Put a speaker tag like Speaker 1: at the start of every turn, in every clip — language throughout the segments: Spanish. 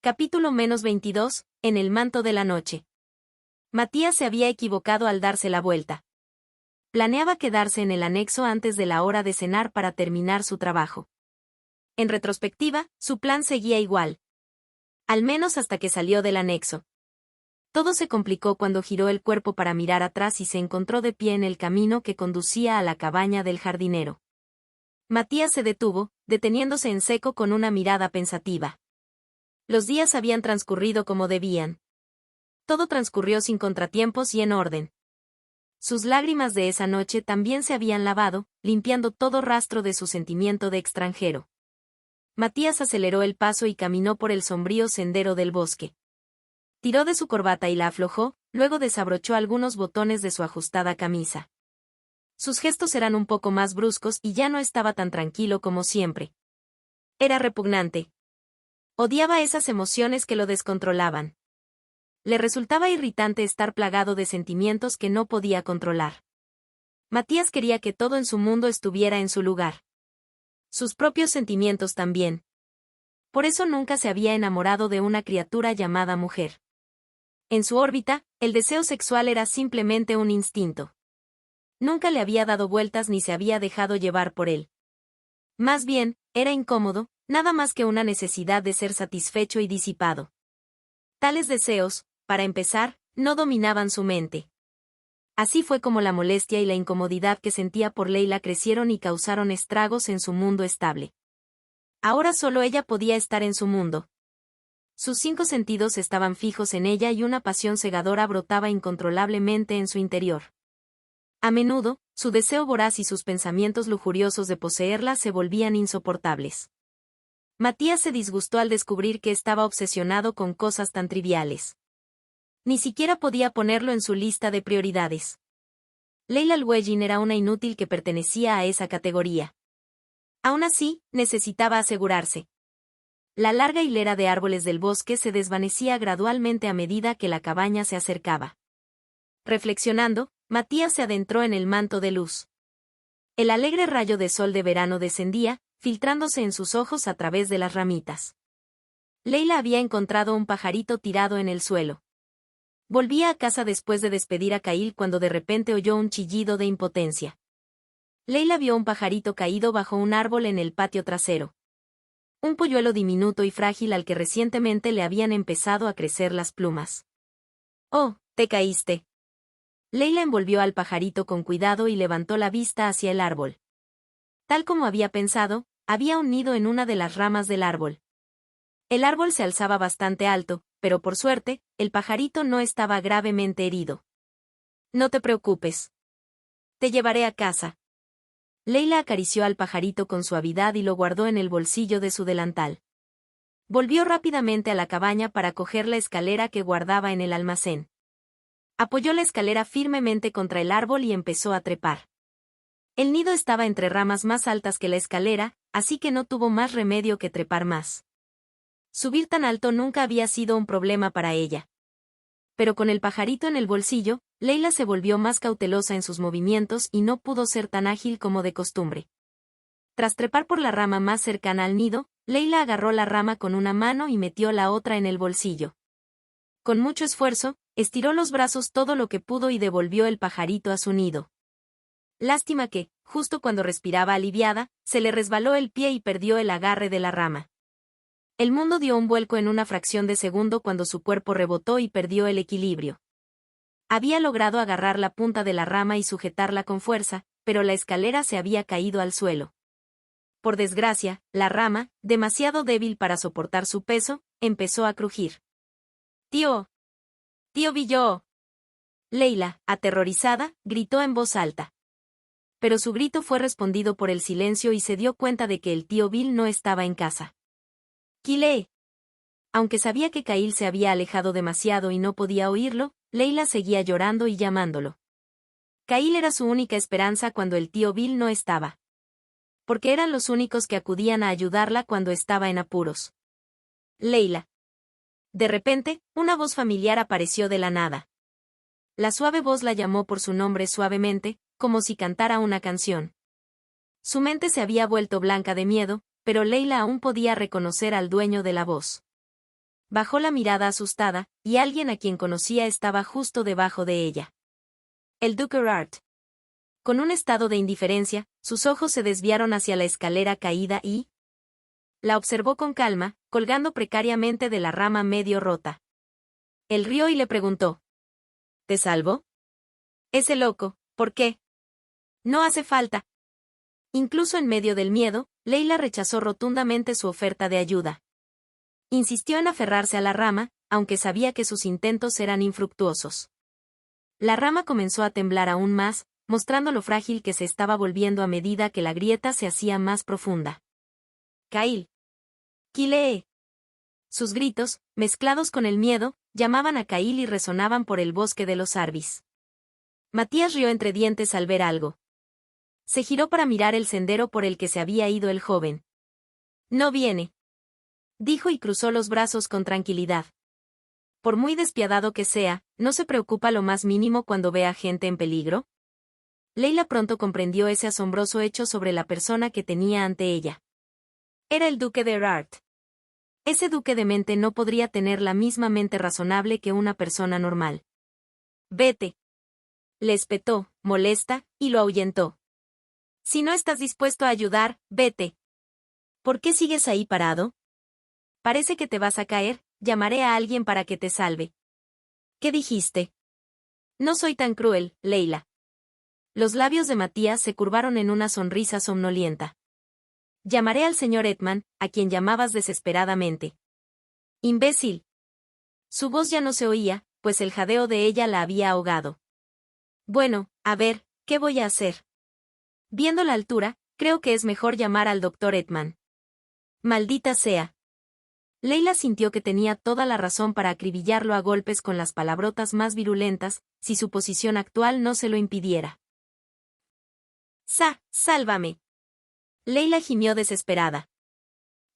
Speaker 1: Capítulo -22, en el manto de la noche. Matías se había equivocado al darse la vuelta. Planeaba quedarse en el anexo antes de la hora de cenar para terminar su trabajo. En retrospectiva, su plan seguía igual. Al menos hasta que salió del anexo. Todo se complicó cuando giró el cuerpo para mirar atrás y se encontró de pie en el camino que conducía a la cabaña del jardinero. Matías se detuvo, deteniéndose en seco con una mirada pensativa. Los días habían transcurrido como debían. Todo transcurrió sin contratiempos y en orden. Sus lágrimas de esa noche también se habían lavado, limpiando todo rastro de su sentimiento de extranjero. Matías aceleró el paso y caminó por el sombrío sendero del bosque. Tiró de su corbata y la aflojó, luego desabrochó algunos botones de su ajustada camisa. Sus gestos eran un poco más bruscos y ya no estaba tan tranquilo como siempre. Era repugnante. Odiaba esas emociones que lo descontrolaban. Le resultaba irritante estar plagado de sentimientos que no podía controlar. Matías quería que todo en su mundo estuviera en su lugar. Sus propios sentimientos también. Por eso nunca se había enamorado de una criatura llamada mujer. En su órbita, el deseo sexual era simplemente un instinto. Nunca le había dado vueltas ni se había dejado llevar por él. Más bien, era incómodo, nada más que una necesidad de ser satisfecho y disipado. Tales deseos, para empezar, no dominaban su mente. Así fue como la molestia y la incomodidad que sentía por Leila crecieron y causaron estragos en su mundo estable. Ahora solo ella podía estar en su mundo. Sus 5 sentidos estaban fijos en ella y una pasión cegadora brotaba incontrolablemente en su interior. A menudo, su deseo voraz y sus pensamientos lujuriosos de poseerla se volvían insoportables. Matías se disgustó al descubrir que estaba obsesionado con cosas tan triviales. Ni siquiera podía ponerlo en su lista de prioridades. Leila Al-Wejin era una inútil que pertenecía a esa categoría. Aún así, necesitaba asegurarse. La larga hilera de árboles del bosque se desvanecía gradualmente a medida que la cabaña se acercaba. Reflexionando, Matías se adentró en el manto de luz. El alegre rayo de sol de verano descendía, filtrándose en sus ojos a través de las ramitas. Leila había encontrado un pajarito tirado en el suelo. Volvía a casa después de despedir a Khail cuando de repente oyó un chillido de impotencia. Leila vio un pajarito caído bajo un árbol en el patio trasero. Un polluelo diminuto y frágil al que recientemente le habían empezado a crecer las plumas. «Oh, te caíste». Leila envolvió al pajarito con cuidado y levantó la vista hacia el árbol. Tal como había pensado, había un nido en una de las ramas del árbol. El árbol se alzaba bastante alto, pero por suerte, el pajarito no estaba gravemente herido. «No te preocupes. Te llevaré a casa». Leila acarició al pajarito con suavidad y lo guardó en el bolsillo de su delantal. Volvió rápidamente a la cabaña para coger la escalera que guardaba en el almacén. Apoyó la escalera firmemente contra el árbol y empezó a trepar. El nido estaba entre ramas más altas que la escalera, así que no tuvo más remedio que trepar más. Subir tan alto nunca había sido un problema para ella. Pero con el pajarito en el bolsillo, Leila se volvió más cautelosa en sus movimientos y no pudo ser tan ágil como de costumbre. Tras trepar por la rama más cercana al nido, Leila agarró la rama con una mano y metió la otra en el bolsillo. Con mucho esfuerzo, estiró los brazos todo lo que pudo y devolvió el pajarito a su nido. Lástima que, justo cuando respiraba aliviada, se le resbaló el pie y perdió el agarre de la rama. El mundo dio un vuelco en una fracción de segundo cuando su cuerpo rebotó y perdió el equilibrio. Había logrado agarrar la punta de la rama y sujetarla con fuerza, pero la escalera se había caído al suelo. Por desgracia, la rama, demasiado débil para soportar su peso, empezó a crujir. «¡Tío! ¡Tío Billo!». Leila, aterrorizada, gritó en voz alta. Pero su grito fue respondido por el silencio y se dio cuenta de que el tío Bill no estaba en casa. «¡Kile!». Aunque sabía que Khail se había alejado demasiado y no podía oírlo, Leila seguía llorando y llamándolo. Khail era su única esperanza cuando el tío Bill no estaba. Porque eran los únicos que acudían a ayudarla cuando estaba en apuros. «Leila». De repente, una voz familiar apareció de la nada. La suave voz la llamó por su nombre suavemente, como si cantara una canción. Su mente se había vuelto blanca de miedo, pero Leila aún podía reconocer al dueño de la voz. Bajó la mirada asustada, y alguien a quien conocía estaba justo debajo de ella. El duque Erard. Con un estado de indiferencia, sus ojos se desviaron hacia la escalera caída y la observó con calma, colgando precariamente de la rama medio rota. Él rió y le preguntó: ¿Te salvo? Ese loco, ¿por qué? No hace falta. Incluso en medio del miedo, Leila rechazó rotundamente su oferta de ayuda. Insistió en aferrarse a la rama, aunque sabía que sus intentos eran infructuosos. La rama comenzó a temblar aún más, mostrando lo frágil que se estaba volviendo a medida que la grieta se hacía más profunda. Cail. Kilee. Sus gritos, mezclados con el miedo, llamaban a Cail y resonaban por el bosque de los Arbis. Matías rió entre dientes al ver algo. Se giró para mirar el sendero por el que se había ido el joven. No viene, dijo y cruzó los brazos con tranquilidad. Por muy despiadado que sea, ¿no se preocupa lo más mínimo cuando ve a gente en peligro? Leila pronto comprendió ese asombroso hecho sobre la persona que tenía ante ella. Era el duque de Erard. Ese duque de mente no podría tener la misma mente razonable que una persona normal. Vete. Le espetó, molesta, y lo ahuyentó. Si no estás dispuesto a ayudar, vete. ¿Por qué sigues ahí parado? Parece que te vas a caer, llamaré a alguien para que te salve. ¿Qué dijiste? No soy tan cruel, Leila. Los labios de Matías se curvaron en una sonrisa somnolienta. Llamaré al señor Edman, a quien llamabas desesperadamente. Imbécil. Su voz ya no se oía, pues el jadeo de ella la había ahogado. Bueno, a ver, ¿qué voy a hacer? Viendo la altura, creo que es mejor llamar al doctor Edman. Maldita sea. Leila sintió que tenía toda la razón para acribillarlo a golpes con las palabrotas más virulentas, si su posición actual no se lo impidiera. ¡Sálvame! Leila gimió desesperada.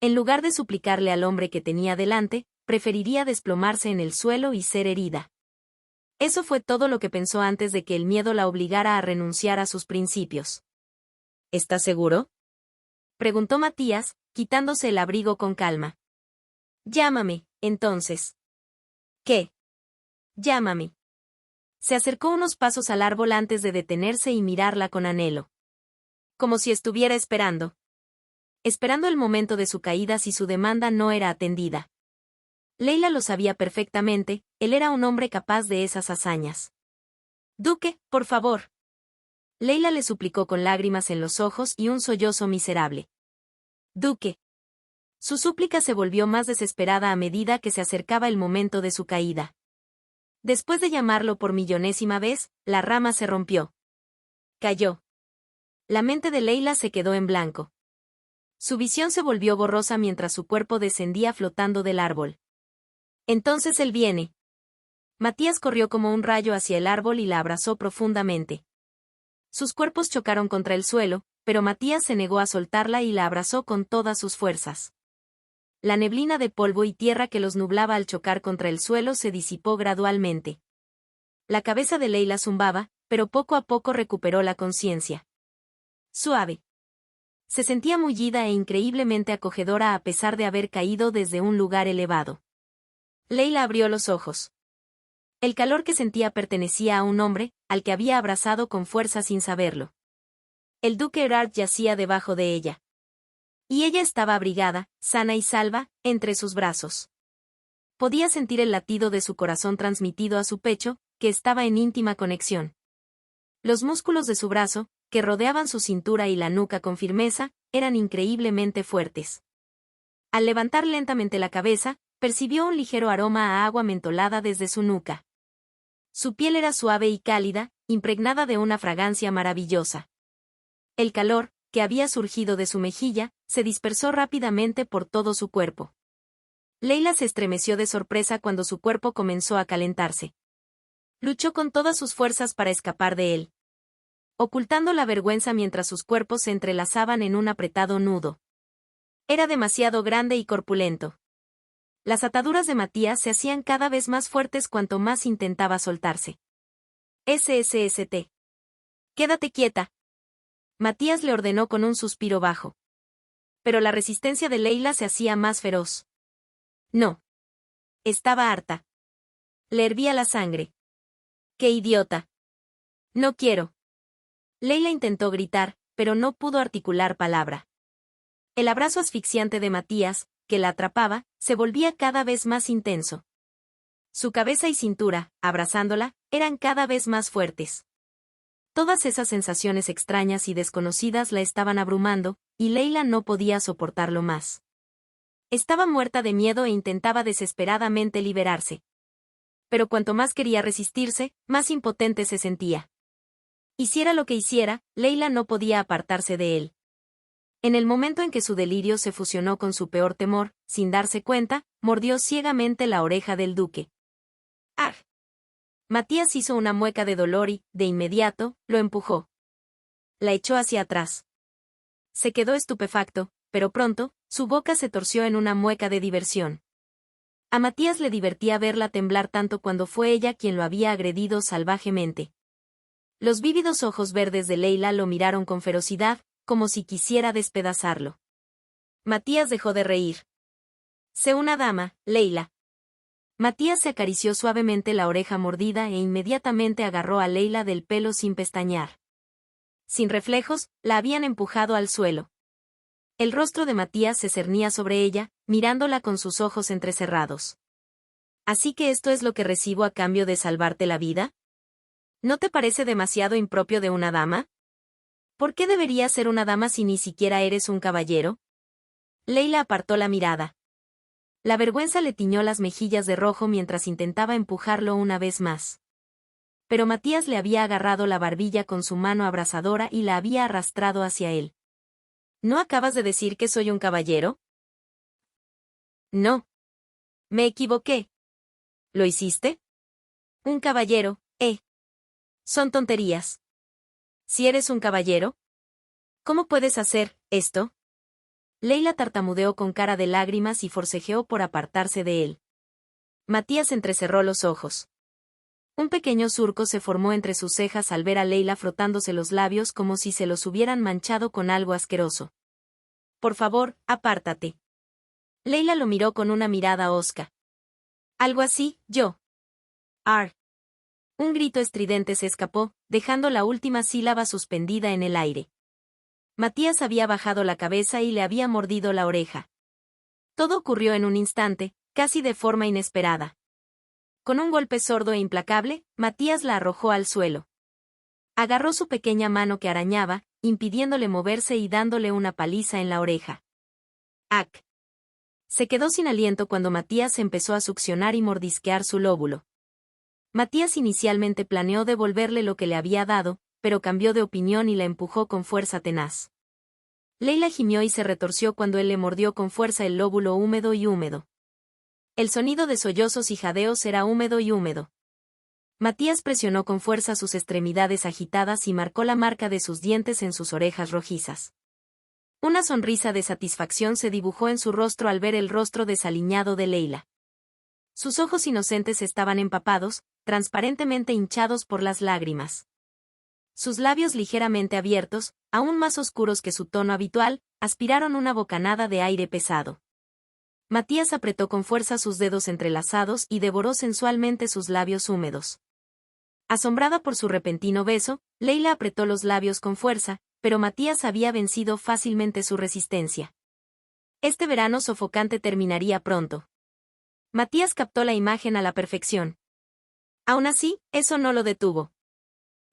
Speaker 1: En lugar de suplicarle al hombre que tenía delante, preferiría desplomarse en el suelo y ser herida. Eso fue todo lo que pensó antes de que el miedo la obligara a renunciar a sus principios. ¿Estás seguro? Preguntó Matías, quitándose el abrigo con calma. Llámame, entonces. ¿Qué? Llámame. Se acercó unos pasos al árbol antes de detenerse y mirarla con anhelo. Como si estuviera esperando. Esperando el momento de su caída si su demanda no era atendida. Leila lo sabía perfectamente, él era un hombre capaz de esas hazañas. Duque, por favor. Leila le suplicó con lágrimas en los ojos y un sollozo miserable. Duque. Su súplica se volvió más desesperada a medida que se acercaba el momento de su caída. Después de llamarlo por millonésima vez, la rama se rompió. Cayó. La mente de Leila se quedó en blanco. Su visión se volvió borrosa mientras su cuerpo descendía flotando del árbol. Entonces él viene. Matías corrió como un rayo hacia el árbol y la abrazó profundamente. Sus cuerpos chocaron contra el suelo, pero Matías se negó a soltarla y la abrazó con todas sus fuerzas. La neblina de polvo y tierra que los nublaba al chocar contra el suelo se disipó gradualmente. La cabeza de Leila zumbaba, pero poco a poco recuperó la conciencia. Suave. Se sentía mullida e increíblemente acogedora a pesar de haber caído desde un lugar elevado. Leila abrió los ojos. El calor que sentía pertenecía a un hombre, al que había abrazado con fuerza sin saberlo. El duque Erard yacía debajo de ella. Y ella estaba abrigada, sana y salva, entre sus brazos. Podía sentir el latido de su corazón transmitido a su pecho, que estaba en íntima conexión. Los músculos de su brazo, que rodeaban su cintura y la nuca con firmeza, eran increíblemente fuertes. Al levantar lentamente la cabeza, percibió un ligero aroma a agua mentolada desde su nuca. Su piel era suave y cálida, impregnada de una fragancia maravillosa. El calor, que había surgido de su mejilla, se dispersó rápidamente por todo su cuerpo. Leila se estremeció de sorpresa cuando su cuerpo comenzó a calentarse. Luchó con todas sus fuerzas para escapar de él, ocultando la vergüenza mientras sus cuerpos se entrelazaban en un apretado nudo. Era demasiado grande y corpulento. Las ataduras de Matías se hacían cada vez más fuertes cuanto más intentaba soltarse. SSST. Quédate quieta. Matías le ordenó con un suspiro bajo. Pero la resistencia de Leila se hacía más feroz. No. Estaba harta. Le hervía la sangre. ¡Qué idiota! No quiero. Leila intentó gritar, pero no pudo articular palabra. El abrazo asfixiante de Matías, que la atrapaba, se volvía cada vez más intenso. Su cabeza y cintura, abrazándola, eran cada vez más fuertes. Todas esas sensaciones extrañas y desconocidas la estaban abrumando, y Leila no podía soportarlo más. Estaba muerta de miedo e intentaba desesperadamente liberarse. Pero cuanto más quería resistirse, más impotente se sentía. Hiciera lo que hiciera, Leila no podía apartarse de él. En el momento en que su delirio se fusionó con su peor temor, sin darse cuenta, mordió ciegamente la oreja del duque. ¡Ah! Matías hizo una mueca de dolor y, de inmediato, lo empujó. La echó hacia atrás. Se quedó estupefacto, pero pronto, su boca se torció en una mueca de diversión. A Matías le divertía verla temblar tanto cuando fue ella quien lo había agredido salvajemente. Los vívidos ojos verdes de Leila lo miraron con ferocidad, como si quisiera despedazarlo. Matías dejó de reír. Sé una dama, Leila. Matías se acarició suavemente la oreja mordida e inmediatamente agarró a Leila del pelo sin pestañear. Sin reflejos, la habían empujado al suelo. El rostro de Matías se cernía sobre ella, mirándola con sus ojos entrecerrados. ¿Así que esto es lo que recibo a cambio de salvarte la vida? ¿No te parece demasiado impropio de una dama? ¿Por qué debería ser una dama si ni siquiera eres un caballero? Leila apartó la mirada. La vergüenza le tiñó las mejillas de rojo mientras intentaba empujarlo una vez más. Pero Matías le había agarrado la barbilla con su mano abrasadora y la había arrastrado hacia él. ¿No acabas de decir que soy un caballero? No. Me equivoqué. ¿Lo hiciste? Un caballero, Son tonterías. Si eres un caballero, ¿cómo puedes hacer esto? Leila tartamudeó con cara de lágrimas y forcejeó por apartarse de él. Matías entrecerró los ojos. Un pequeño surco se formó entre sus cejas al ver a Leila frotándose los labios como si se los hubieran manchado con algo asqueroso. Por favor, apártate. Leila lo miró con una mirada hosca. Algo así, yo. Ar. Un grito estridente se escapó, dejando la última sílaba suspendida en el aire. Matías había bajado la cabeza y le había mordido la oreja. Todo ocurrió en un instante, casi de forma inesperada. Con un golpe sordo e implacable, Matías la arrojó al suelo. Agarró su pequeña mano que arañaba, impidiéndole moverse y dándole una paliza en la oreja. ¡Ac! Se quedó sin aliento cuando Matías empezó a succionar y mordisquear su lóbulo. Matías inicialmente planeó devolverle lo que le había dado, pero cambió de opinión y la empujó con fuerza tenaz. Leila gimió y se retorció cuando él le mordió con fuerza el lóbulo húmedo y húmedo. El sonido de sollozos y jadeos era húmedo y húmedo. Matías presionó con fuerza sus extremidades agitadas y marcó la marca de sus dientes en sus orejas rojizas. Una sonrisa de satisfacción se dibujó en su rostro al ver el rostro desaliñado de Leila. Sus ojos inocentes estaban empapados, transparentemente hinchados por las lágrimas. Sus labios ligeramente abiertos, aún más oscuros que su tono habitual, aspiraron una bocanada de aire pesado. Matías apretó con fuerza sus dedos entrelazados y devoró sensualmente sus labios húmedos. Asombrada por su repentino beso, Leila apretó los labios con fuerza, pero Matías había vencido fácilmente su resistencia. Este verano sofocante terminaría pronto. Matías captó la imagen a la perfección. Aún así, eso no lo detuvo.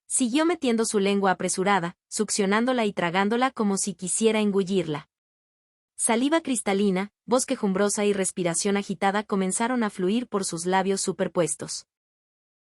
Speaker 1: Siguió metiendo su lengua apresurada, succionándola y tragándola como si quisiera engullirla. Saliva cristalina, voz quejumbrosa y respiración agitada comenzaron a fluir por sus labios superpuestos.